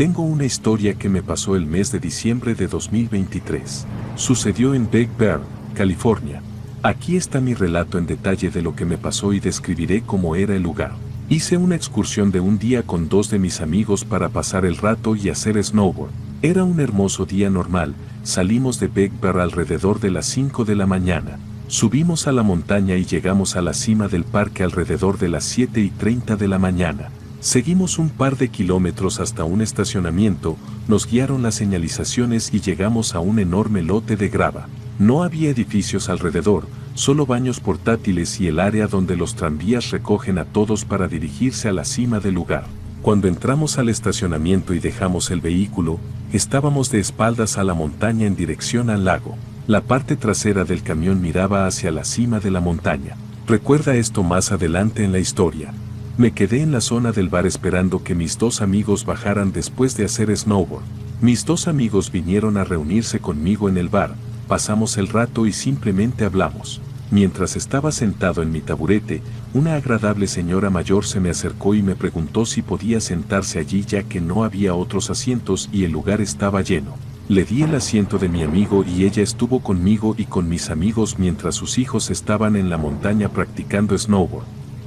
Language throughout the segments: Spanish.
Tengo una historia que me pasó el mes de diciembre de 2023. Sucedió en Big Bear, California. Aquí está mi relato en detalle de lo que me pasó y describiré cómo era el lugar. Hice una excursión de un día con 2 de mis amigos para pasar el rato y hacer snowboard. Era un hermoso día normal, salimos de Big Bear alrededor de las 5 de la mañana. Subimos a la montaña y llegamos a la cima del parque alrededor de las 7:30 de la mañana. Seguimos un par de kilómetros hasta un estacionamiento, nos guiaron las señalizaciones y llegamos a un enorme lote de grava. No había edificios alrededor, solo baños portátiles y el área donde los tranvías recogen a todos para dirigirse a la cima del lugar. Cuando entramos al estacionamiento y dejamos el vehículo, estábamos de espaldas a la montaña en dirección al lago. La parte trasera del camión miraba hacia la cima de la montaña. Recuerda esto más adelante en la historia. Me quedé en la zona del bar esperando que mis 2 amigos bajaran después de hacer snowboard. Mis 2 amigos vinieron a reunirse conmigo en el bar, pasamos el rato y simplemente hablamos. Mientras estaba sentado en mi taburete, una agradable señora mayor se me acercó y me preguntó si podía sentarse allí ya que no había otros asientos y el lugar estaba lleno. Le di el asiento de mi amigo y ella estuvo conmigo y con mis amigos mientras sus hijos estaban en la montaña practicando snowboard.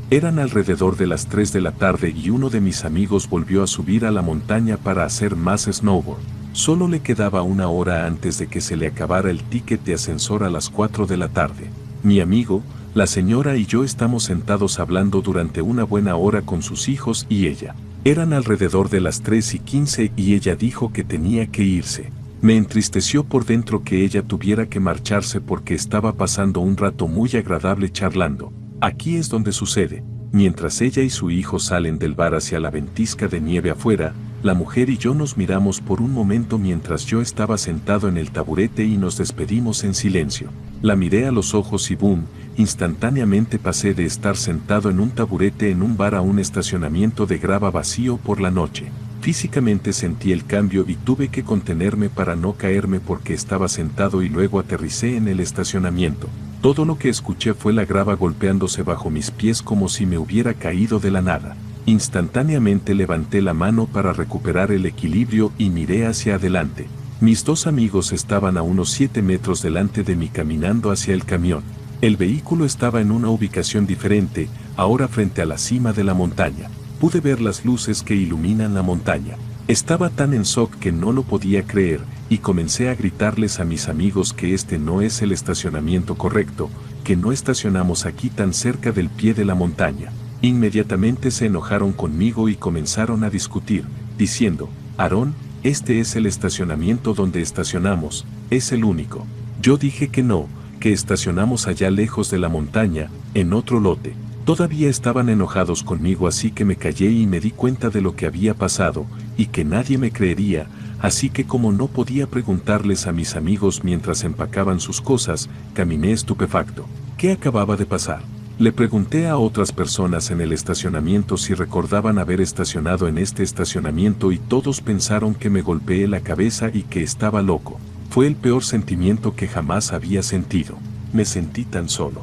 Eran alrededor de las 3 de la tarde y uno de mis amigos volvió a subir a la montaña para hacer más snowboard. Solo le quedaba 1 hora antes de que se le acabara el ticket de ascensor a las 4 de la tarde. Mi amigo, la señora y yo estamos sentados hablando durante una buena hora con sus hijos y ella. Eran alrededor de las 3:15 y ella dijo que tenía que irse. Me entristeció por dentro que ella tuviera que marcharse porque estaba pasando un rato muy agradable charlando. Aquí es donde sucede. Mientras ella y su hijo salen del bar hacia la ventisca de nieve afuera, la mujer y yo nos miramos por un momento mientras yo estaba sentado en el taburete y nos despedimos en silencio. La miré a los ojos y boom, instantáneamente pasé de estar sentado en un taburete en un bar a un estacionamiento de grava vacío por la noche. Físicamente sentí el cambio y tuve que contenerme para no caerme porque estaba sentado y luego aterricé en el estacionamiento. Todo lo que escuché fue la grava golpeándose bajo mis pies como si me hubiera caído de la nada. Instantáneamente levanté la mano para recuperar el equilibrio y miré hacia adelante. Mis 2 amigos estaban a unos 7 metros delante de mí caminando hacia el camión. El vehículo estaba en una ubicación diferente, ahora frente a la cima de la montaña. Pude ver las luces que iluminan la montaña. Estaba tan en shock que no lo podía creer, y comencé a gritarles a mis amigos que este no es el estacionamiento correcto, que no estacionamos aquí tan cerca del pie de la montaña. Inmediatamente se enojaron conmigo y comenzaron a discutir, diciendo, Aarón, este es el estacionamiento donde estacionamos, es el único. Yo dije que no, que estacionamos allá lejos de la montaña, en otro lote. Todavía estaban enojados conmigo así que me callé y me di cuenta de lo que había pasado, y que nadie me creería, así que como no podía preguntarles a mis amigos mientras empacaban sus cosas, caminé estupefacto. ¿Qué acababa de pasar? Le pregunté a otras personas en el estacionamiento si recordaban haber estacionado en este estacionamiento y todos pensaron que me golpeé la cabeza y que estaba loco. Fue el peor sentimiento que jamás había sentido. Me sentí tan solo.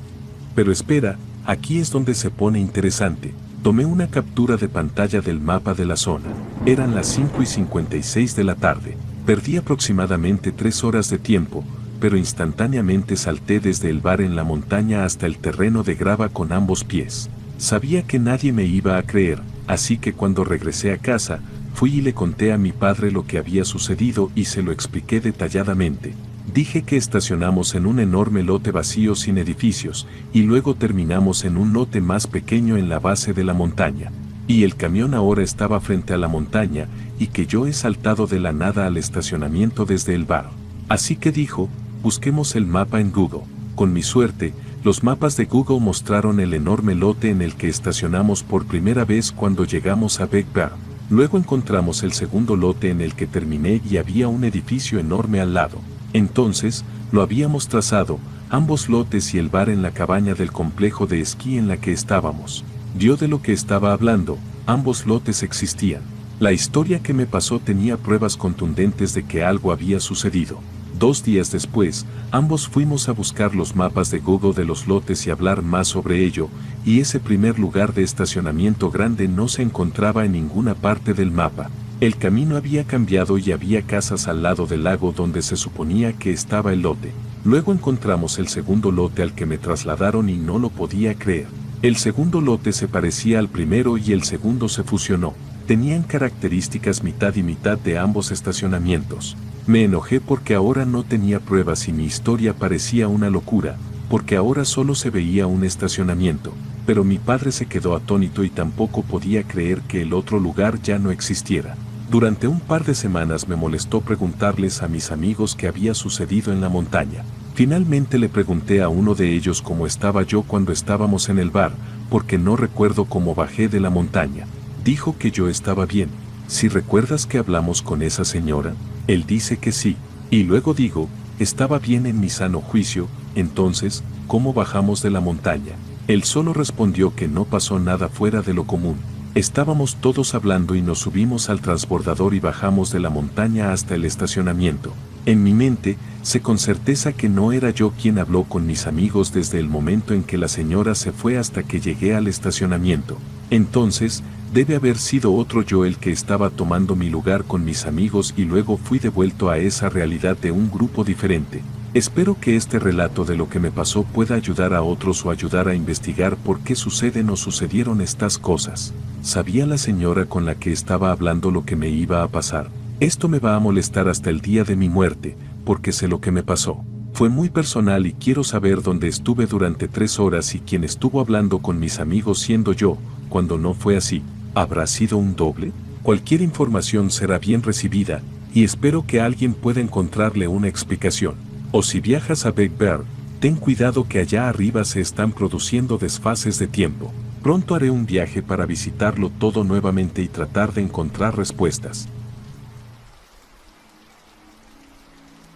Pero espera, aquí es donde se pone interesante. Tomé una captura de pantalla del mapa de la zona. Eran las 5:56 de la tarde. Perdí aproximadamente 3 horas de tiempo, pero instantáneamente salté desde el bar en la montaña hasta el terreno de grava con ambos pies. Sabía que nadie me iba a creer, así que cuando regresé a casa, fui y le conté a mi padre lo que había sucedido y se lo expliqué detalladamente. Dije que estacionamos en un enorme lote vacío sin edificios, y luego terminamos en un lote más pequeño en la base de la montaña. Y el camión ahora estaba frente a la montaña, y que yo he saltado de la nada al estacionamiento desde el bar. Así que dijo, busquemos el mapa en Google. Con mi suerte, los mapas de Google mostraron el enorme lote en el que estacionamos por primera vez cuando llegamos a Big Bear. Luego encontramos el segundo lote en el que terminé y había un edificio enorme al lado. Entonces, lo habíamos trazado, ambos lotes y el bar en la cabaña del complejo de esquí en la que estábamos. Dio de lo que estaba hablando, ambos lotes existían. La historia que me pasó tenía pruebas contundentes de que algo había sucedido. 2 días después, ambos fuimos a buscar los mapas de Google de los lotes y hablar más sobre ello, y ese primer lugar de estacionamiento grande no se encontraba en ninguna parte del mapa. El camino había cambiado y había casas al lado del lago donde se suponía que estaba el lote. Luego encontramos el segundo lote al que me trasladaron y no lo podía creer. El segundo lote se parecía al primero y el segundo se fusionó. Tenían características mitad y mitad de ambos estacionamientos. Me enojé porque ahora no tenía pruebas y mi historia parecía una locura, porque ahora solo se veía un estacionamiento. Pero mi padre se quedó atónito y tampoco podía creer que el otro lugar ya no existiera. Durante un par de semanas me molestó preguntarles a mis amigos qué había sucedido en la montaña. Finalmente le pregunté a uno de ellos cómo estaba yo cuando estábamos en el bar, porque no recuerdo cómo bajé de la montaña. Dijo que yo estaba bien. ¿Si recuerdas que hablamos con esa señora? Él dice que sí. Y luego digo, estaba bien en mi sano juicio, entonces, ¿cómo bajamos de la montaña? Él solo respondió que no pasó nada fuera de lo común. Estábamos todos hablando y nos subimos al transbordador y bajamos de la montaña hasta el estacionamiento. En mi mente, sé con certeza que no era yo quien habló con mis amigos desde el momento en que la señora se fue hasta que llegué al estacionamiento. Entonces, debe haber sido otro yo el que estaba tomando mi lugar con mis amigos y luego fui devuelto a esa realidad de un grupo diferente. Espero que este relato de lo que me pasó pueda ayudar a otros o ayudar a investigar por qué suceden o sucedieron estas cosas. ¿Sabía la señora con la que estaba hablando lo que me iba a pasar? Esto me va a molestar hasta el día de mi muerte, porque sé lo que me pasó. Fue muy personal y quiero saber dónde estuve durante 3 horas y quién estuvo hablando con mis amigos siendo yo, cuando no fue así. ¿Habrá sido un doble? Cualquier información será bien recibida, y espero que alguien pueda encontrarle una explicación. O si viajas a Big Bear, ten cuidado que allá arriba se están produciendo desfases de tiempo. Pronto haré un viaje para visitarlo todo nuevamente y tratar de encontrar respuestas.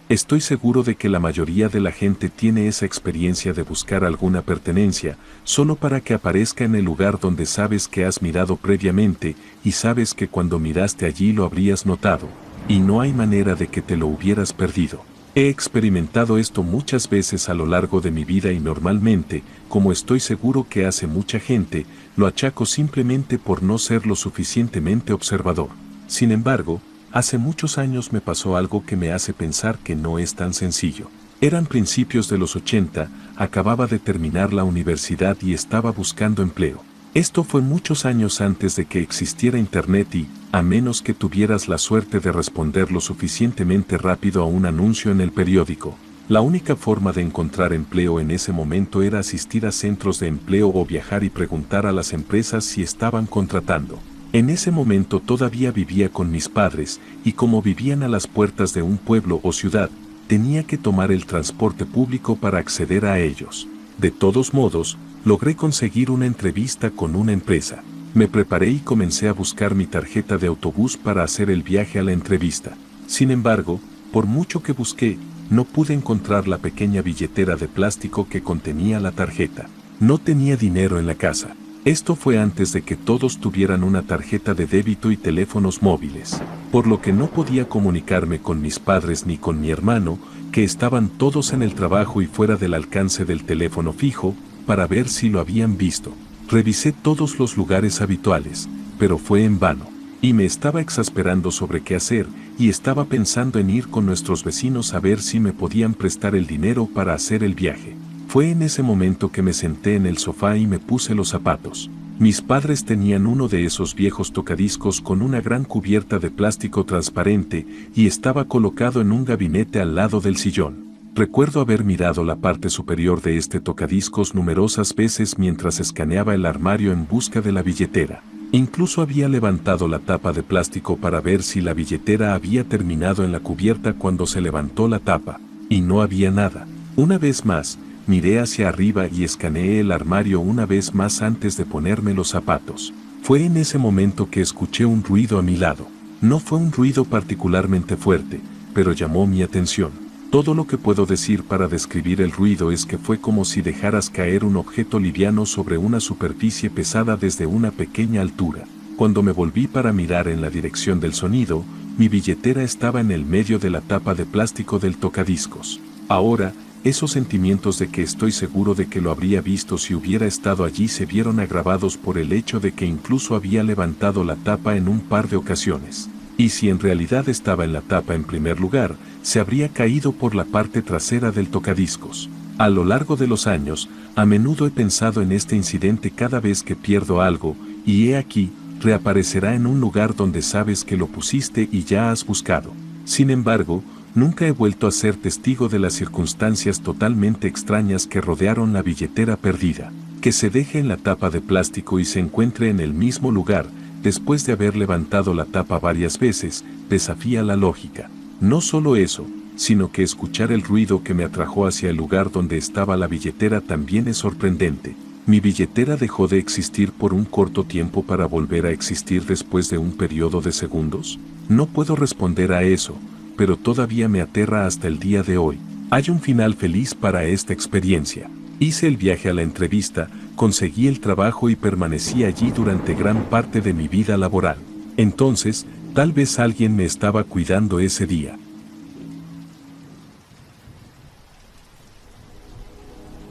Estoy seguro de que la mayoría de la gente tiene esa experiencia de buscar alguna pertenencia, solo para que aparezca en el lugar donde sabes que has mirado previamente y sabes que cuando miraste allí lo habrías notado, y no hay manera de que te lo hubieras perdido. He experimentado esto muchas veces a lo largo de mi vida y normalmente, como estoy seguro que hace mucha gente, lo achaco simplemente por no ser lo suficientemente observador. Sin embargo, hace muchos años me pasó algo que me hace pensar que no es tan sencillo. Eran principios de los 80, acababa de terminar la universidad y estaba buscando empleo. Esto fue muchos años antes de que existiera internet y, a menos que tuvieras la suerte de responder lo suficientemente rápido a un anuncio en el periódico, la única forma de encontrar empleo en ese momento era asistir a centros de empleo o viajar y preguntar a las empresas si estaban contratando. En ese momento todavía vivía con mis padres, y como vivían a las puertas de un pueblo o ciudad, tenía que tomar el transporte público para acceder a ellos. De todos modos, logré conseguir una entrevista con una empresa. Me preparé y comencé a buscar mi tarjeta de autobús para hacer el viaje a la entrevista. Sin embargo, por mucho que busqué, no pude encontrar la pequeña billetera de plástico que contenía la tarjeta. No tenía dinero en la casa. Esto fue antes de que todos tuvieran una tarjeta de débito y teléfonos móviles, por lo que no podía comunicarme con mis padres ni con mi hermano, que estaban todos en el trabajo y fuera del alcance del teléfono fijo, para ver si lo habían visto. Revisé todos los lugares habituales, pero fue en vano, y me estaba exasperando sobre qué hacer, y estaba pensando en ir con nuestros vecinos a ver si me podían prestar el dinero para hacer el viaje. Fue en ese momento que me senté en el sofá y me puse los zapatos. Mis padres tenían uno de esos viejos tocadiscos con una gran cubierta de plástico transparente y estaba colocado en un gabinete al lado del sillón. Recuerdo haber mirado la parte superior de este tocadiscos numerosas veces mientras escaneaba el armario en busca de la billetera. Incluso había levantado la tapa de plástico para ver si la billetera había terminado en la cubierta cuando se levantó la tapa, y no había nada. Una vez más, miré hacia arriba y escaneé el armario una vez más antes de ponerme los zapatos. Fue en ese momento que escuché un ruido a mi lado. No fue un ruido particularmente fuerte, pero llamó mi atención. Todo lo que puedo decir para describir el ruido es que fue como si dejaras caer un objeto liviano sobre una superficie pesada desde una pequeña altura. Cuando me volví para mirar en la dirección del sonido, mi billetera estaba en el medio de la tapa de plástico del tocadiscos. Ahora, esos sentimientos de que estoy seguro de que lo habría visto si hubiera estado allí se vieron agravados por el hecho de que incluso había levantado la tapa en un par de ocasiones. Y si en realidad estaba en la tapa en primer lugar, se habría caído por la parte trasera del tocadiscos. A lo largo de los años, a menudo he pensado en este incidente cada vez que pierdo algo, y he aquí, reaparecerá en un lugar donde sabes que lo pusiste y ya has buscado. Sin embargo, nunca he vuelto a ser testigo de las circunstancias totalmente extrañas que rodearon la billetera perdida. Que se deje en la tapa de plástico y se encuentre en el mismo lugar, después de haber levantado la tapa varias veces, desafía la lógica. No solo eso, sino que escuchar el ruido que me atrajo hacia el lugar donde estaba la billetera también es sorprendente. Mi billetera dejó de existir por un corto tiempo para volver a existir después de un periodo de segundos. No puedo responder a eso, pero todavía me aterra hasta el día de hoy. Hay un final feliz para esta experiencia. Hice el viaje a la entrevista, conseguí el trabajo y permanecí allí durante gran parte de mi vida laboral. Entonces, tal vez alguien me estaba cuidando ese día.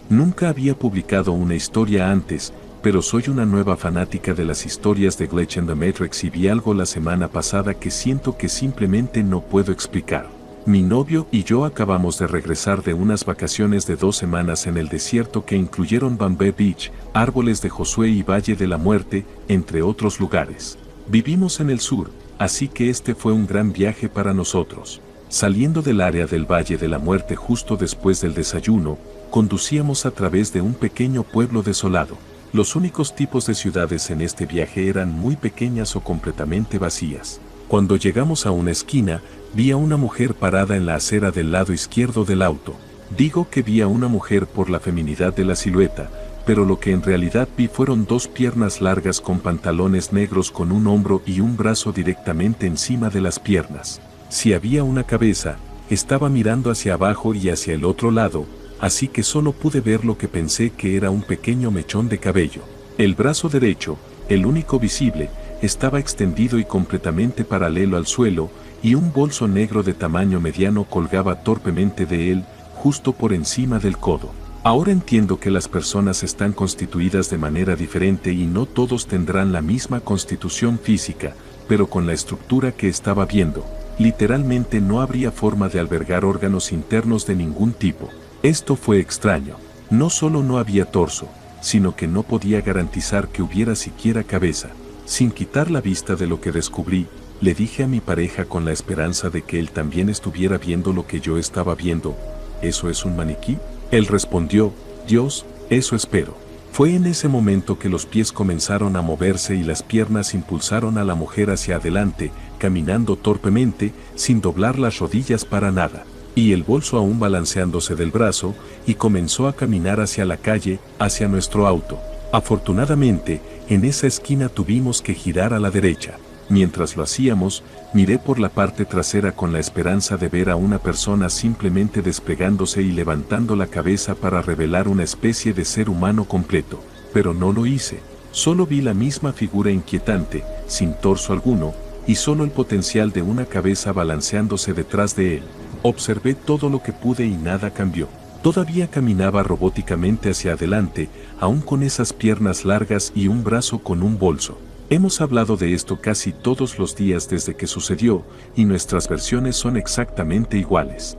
Nunca había publicado una historia antes, pero soy una nueva fanática de las historias de Glitch and the Matrix y vi algo la semana pasada que siento que simplemente no puedo explicar. Mi novio y yo acabamos de regresar de unas vacaciones de 2 semanas en el desierto que incluyeron Bamboo Beach, Árboles de Josué y Valle de la Muerte, entre otros lugares. Vivimos en el sur, así que este fue un gran viaje para nosotros. Saliendo del área del Valle de la Muerte justo después del desayuno, conducíamos a través de un pequeño pueblo desolado. Los únicos tipos de ciudades en este viaje eran muy pequeñas o completamente vacías. Cuando llegamos a una esquina, vi a una mujer parada en la acera del lado izquierdo del auto. Digo que vi a una mujer por la feminidad de la silueta, pero lo que en realidad vi fueron 2 piernas largas con pantalones negros con un hombro y un brazo directamente encima de las piernas. Si había una cabeza, estaba mirando hacia abajo y hacia el otro lado, así que solo pude ver lo que pensé que era un pequeño mechón de cabello. El brazo derecho, el único visible, estaba extendido y completamente paralelo al suelo, y un bolso negro de tamaño mediano colgaba torpemente de él, justo por encima del codo. Ahora entiendo que las personas están constituidas de manera diferente y no todos tendrán la misma constitución física, pero con la estructura que estaba viendo, literalmente no habría forma de albergar órganos internos de ningún tipo. Esto fue extraño. No solo no había torso, sino que no podía garantizar que hubiera siquiera cabeza. Sin quitar la vista de lo que descubrí, le dije a mi pareja con la esperanza de que él también estuviera viendo lo que yo estaba viendo. ¿Eso es un maniquí? Él respondió, Dios, eso espero. Fue en ese momento que los pies comenzaron a moverse y las piernas impulsaron a la mujer hacia adelante, caminando torpemente, sin doblar las rodillas para nada, y el bolso aún balanceándose del brazo, y comenzó a caminar hacia la calle, hacia nuestro auto. Afortunadamente, en esa esquina tuvimos que girar a la derecha. Mientras lo hacíamos, miré por la parte trasera con la esperanza de ver a una persona simplemente desplegándose y levantando la cabeza para revelar una especie de ser humano completo, pero no lo hice. Solo vi la misma figura inquietante, sin torso alguno, y solo el potencial de una cabeza balanceándose detrás de él. Observé todo lo que pude y nada cambió. Todavía caminaba robóticamente hacia adelante, aún con esas piernas largas y un brazo con un bolso. Hemos hablado de esto casi todos los días desde que sucedió, y nuestras versiones son exactamente iguales.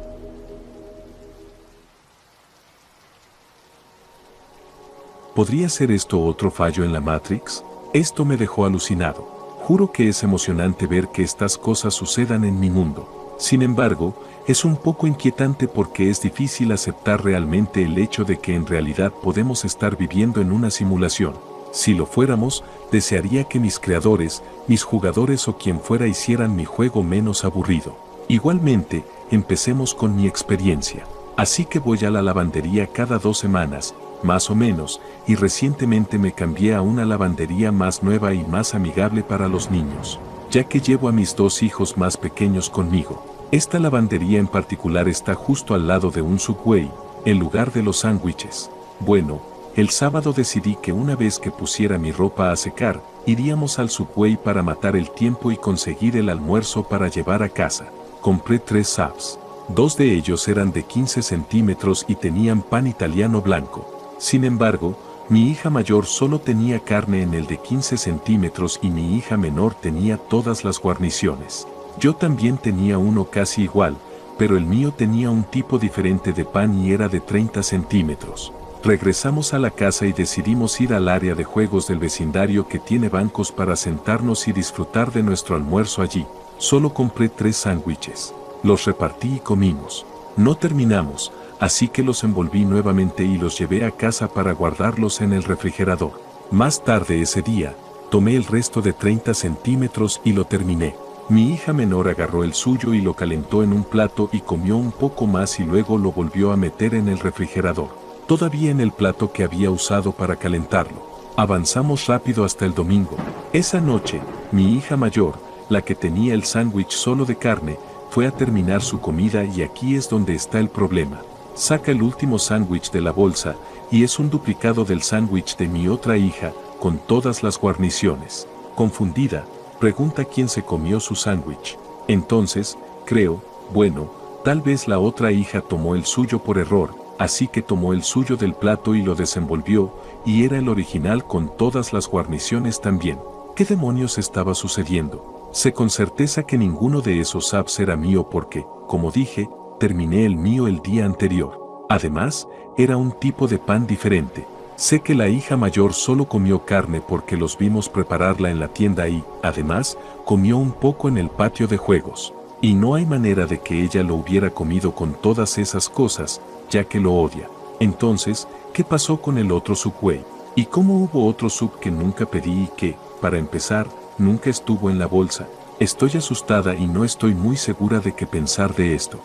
¿Podría ser esto otro fallo en la Matrix? Esto me dejó alucinado. Juro que es emocionante ver que estas cosas sucedan en mi mundo. Sin embargo, es un poco inquietante porque es difícil aceptar realmente el hecho de que en realidad podemos estar viviendo en una simulación. Si lo fuéramos, desearía que mis creadores, mis jugadores o quien fuera hicieran mi juego menos aburrido. Igualmente, empecemos con mi experiencia. Así que voy a la lavandería cada 2 semanas, más o menos, y recientemente me cambié a una lavandería más nueva y más amigable para los niños, ya que llevo a mis 2 hijos más pequeños conmigo. Esta lavandería en particular está justo al lado de un Subway, en lugar de los sándwiches. Bueno, el sábado decidí que una vez que pusiera mi ropa a secar, iríamos al Subway para matar el tiempo y conseguir el almuerzo para llevar a casa. Compré 3 subs. 2 de ellos eran de 15 centímetros y tenían pan italiano blanco. Sin embargo, mi hija mayor solo tenía carne en el de 15 centímetros y mi hija menor tenía todas las guarniciones. Yo también tenía uno casi igual, pero el mío tenía un tipo diferente de pan y era de 30 centímetros. Regresamos a la casa y decidimos ir al área de juegos del vecindario que tiene bancos para sentarnos y disfrutar de nuestro almuerzo allí. Solo compré 3 sándwiches. Los repartí y comimos. No terminamos, así que los envolví nuevamente y los llevé a casa para guardarlos en el refrigerador. Más tarde ese día, tomé el resto de 30 centímetros y lo terminé. Mi hija menor agarró el suyo y lo calentó en un plato y comió un poco más y luego lo volvió a meter en el refrigerador, todavía en el plato que había usado para calentarlo. Avanzamos rápido hasta el domingo. Esa noche, mi hija mayor, la que tenía el sándwich solo de carne, fue a terminar su comida y aquí es donde está el problema. Saca el último sándwich de la bolsa y es un duplicado del sándwich de mi otra hija, con todas las guarniciones. Confundida, pregunta quién se comió su sándwich. Entonces, creo, bueno, tal vez la otra hija tomó el suyo por error, así que tomó el suyo del plato y lo desenvolvió, y era el original con todas las guarniciones también. ¿Qué demonios estaba sucediendo? Sé con certeza que ninguno de esos apps era mío porque, como dije, terminé el mío el día anterior. Además, era un tipo de pan diferente. Sé que la hija mayor solo comió carne porque los vimos prepararla en la tienda y, además, comió un poco en el patio de juegos. Y no hay manera de que ella lo hubiera comido con todas esas cosas, ya que lo odia. Entonces, ¿qué pasó con el otro Subway? ¿Y cómo hubo otro sub que nunca pedí y que, para empezar, nunca estuvo en la bolsa? Estoy asustada y no estoy muy segura de qué pensar de esto.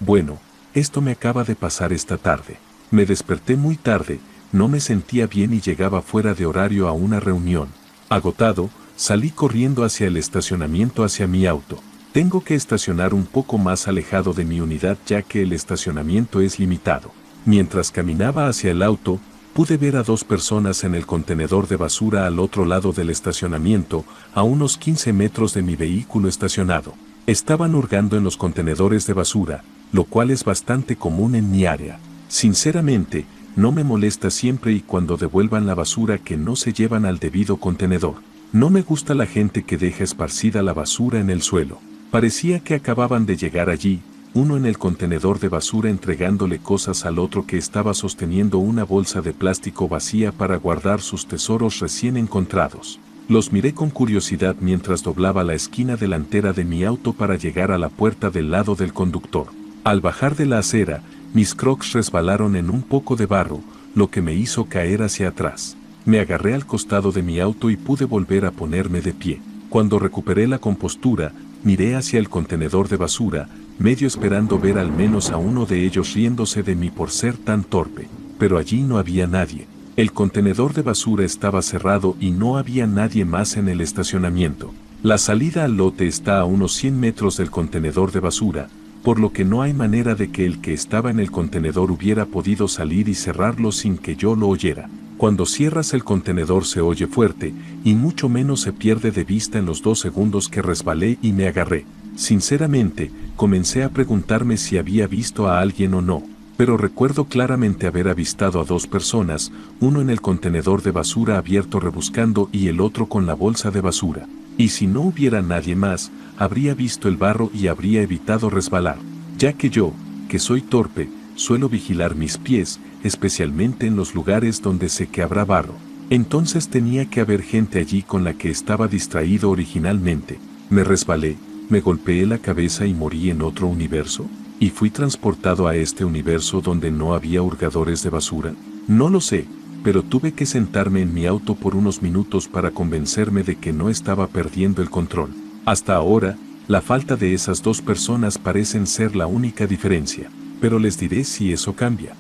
Bueno, esto me acaba de pasar esta tarde. Me desperté muy tarde, no me sentía bien y llegaba fuera de horario a una reunión. Agotado, salí corriendo hacia el estacionamiento hacia mi auto. Tengo que estacionar un poco más alejado de mi unidad ya que el estacionamiento es limitado. Mientras caminaba hacia el auto, pude ver a 2 personas en el contenedor de basura al otro lado del estacionamiento, a unos 15 metros de mi vehículo estacionado. Estaban hurgando en los contenedores de basura, lo cual es bastante común en mi área. Sinceramente, no me molesta siempre y cuando devuelvan la basura que no se llevan al debido contenedor. No me gusta la gente que deja esparcida la basura en el suelo. Parecía que acababan de llegar allí, uno en el contenedor de basura entregándole cosas al otro que estaba sosteniendo una bolsa de plástico vacía para guardar sus tesoros recién encontrados. Los miré con curiosidad mientras doblaba la esquina delantera de mi auto para llegar a la puerta del lado del conductor. Al bajar de la acera, mis crocs resbalaron en un poco de barro, lo que me hizo caer hacia atrás. Me agarré al costado de mi auto y pude volver a ponerme de pie. Cuando recuperé la compostura, miré hacia el contenedor de basura, medio esperando ver al menos a uno de ellos riéndose de mí por ser tan torpe. Pero allí no había nadie. El contenedor de basura estaba cerrado y no había nadie más en el estacionamiento. La salida al lote está a unos 100 metros del contenedor de basura, por lo que no hay manera de que el que estaba en el contenedor hubiera podido salir y cerrarlo sin que yo lo oyera. Cuando cierras el contenedor se oye fuerte, y mucho menos se pierde de vista en los 2 segundos que resbalé y me agarré. Sinceramente, comencé a preguntarme si había visto a alguien o no, pero recuerdo claramente haber avistado a 2 personas, uno en el contenedor de basura abierto rebuscando y el otro con la bolsa de basura. Y si no hubiera nadie más, habría visto el barro y habría evitado resbalar, ya que yo, que soy torpe, suelo vigilar mis pies, especialmente en los lugares donde sé que habrá barro. Entonces tenía que haber gente allí con la que estaba distraído originalmente. Me resbalé, me golpeé la cabeza y morí en otro universo, y fui transportado a este universo donde no había hurgadores de basura. No lo sé, pero tuve que sentarme en mi auto por unos minutos para convencerme de que no estaba perdiendo el control. Hasta ahora, la falta de esas 2 personas parecen ser la única diferencia, pero les diré si eso cambia.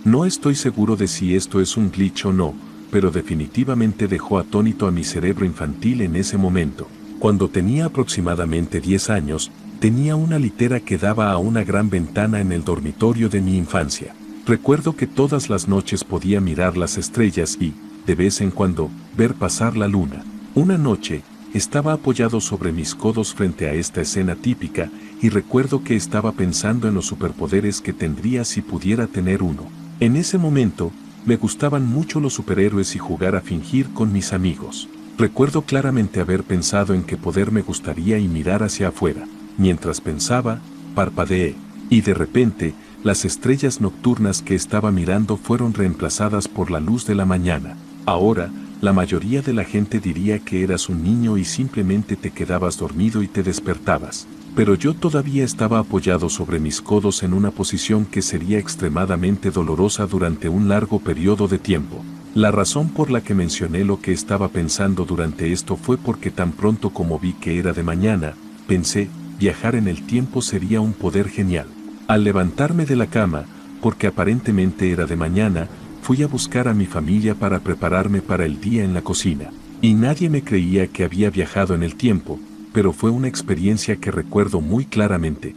No estoy seguro de si esto es un glitch o no, pero definitivamente dejó atónito a mi cerebro infantil en ese momento. Cuando tenía aproximadamente 10 años, tenía una litera que daba a una gran ventana en el dormitorio de mi infancia. Recuerdo que todas las noches podía mirar las estrellas y, de vez en cuando, ver pasar la luna. Una noche, estaba apoyado sobre mis codos frente a esta escena típica, y recuerdo que estaba pensando en los superpoderes que tendría si pudiera tener uno. En ese momento, Me gustaban mucho los superhéroes y jugar a fingir con mis amigos. Recuerdo claramente haber pensado en qué poder me gustaría y mirar hacia afuera. Mientras pensaba, parpadeé, y de repente, las estrellas nocturnas que estaba mirando fueron reemplazadas por la luz de la mañana. Ahora, la mayoría de la gente diría que eras un niño y simplemente te quedabas dormido y te despertabas. Pero yo todavía estaba apoyado sobre mis codos en una posición que sería extremadamente dolorosa durante un largo periodo de tiempo. La razón por la que mencioné lo que estaba pensando durante esto fue porque tan pronto como vi que era de mañana, pensé, viajar en el tiempo sería un poder genial. Al levantarme de la cama, porque aparentemente era de mañana, fui a buscar a mi familia para prepararme para el día en la cocina. Y nadie me creía que había viajado en el tiempo, pero fue una experiencia que recuerdo muy claramente.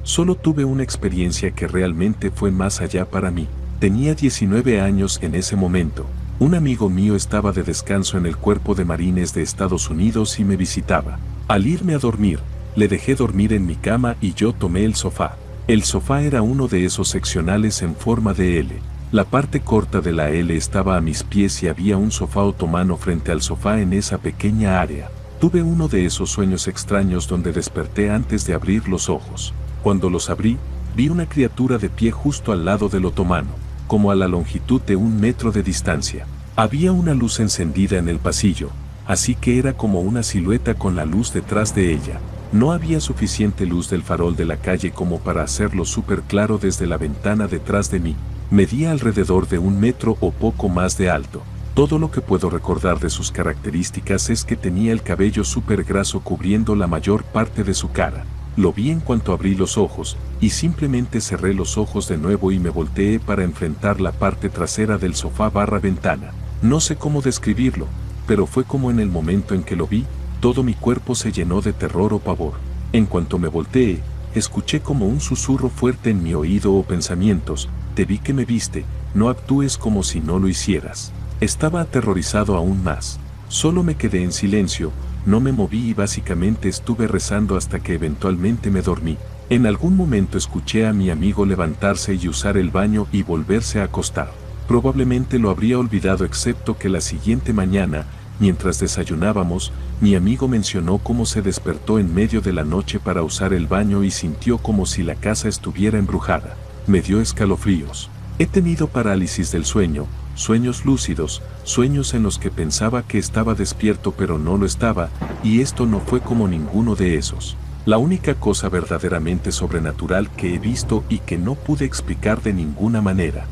Solo tuve una experiencia que realmente fue más allá para mí. Tenía 19 años en ese momento. Un amigo mío estaba de descanso en el Cuerpo de Marines de Estados Unidos y me visitaba. Al irme a dormir, le dejé dormir en mi cama y yo tomé el sofá. El sofá era uno de esos seccionales en forma de L. La parte corta de la L estaba a mis pies y había un sofá otomano frente al sofá en esa pequeña área. Tuve uno de esos sueños extraños donde desperté antes de abrir los ojos. Cuando los abrí, vi una criatura de pie justo al lado del otomano, como a la longitud de 1 metro de distancia. Había una luz encendida en el pasillo, así que era como una silueta con la luz detrás de ella. No había suficiente luz del farol de la calle como para hacerlo súper claro desde la ventana detrás de mí. Medía alrededor de 1 metro o poco más de alto. Todo lo que puedo recordar de sus características es que tenía el cabello súper graso cubriendo la mayor parte de su cara. Lo vi en cuanto abrí los ojos, y simplemente cerré los ojos de nuevo y me volteé para enfrentar la parte trasera del sofá/ventana. No sé cómo describirlo, pero fue como en el momento en que lo vi, todo mi cuerpo se llenó de terror o pavor. En cuanto me volteé, escuché como un susurro fuerte en mi oído o pensamientos: te vi que me viste, no actúes como si no lo hicieras. Estaba aterrorizado aún más. Solo me quedé en silencio, no me moví y básicamente estuve rezando hasta que eventualmente me dormí. En algún momento escuché a mi amigo levantarse y usar el baño y volverse a acostar. Probablemente lo habría olvidado excepto que la siguiente mañana, mientras desayunábamos, mi amigo mencionó cómo se despertó en medio de la noche para usar el baño y sintió como si la casa estuviera embrujada. Me dio escalofríos. He tenido parálisis del sueño, sueños lúcidos, sueños en los que pensaba que estaba despierto pero no lo estaba, y esto no fue como ninguno de esos. La única cosa verdaderamente sobrenatural que he visto y que no pude explicar de ninguna manera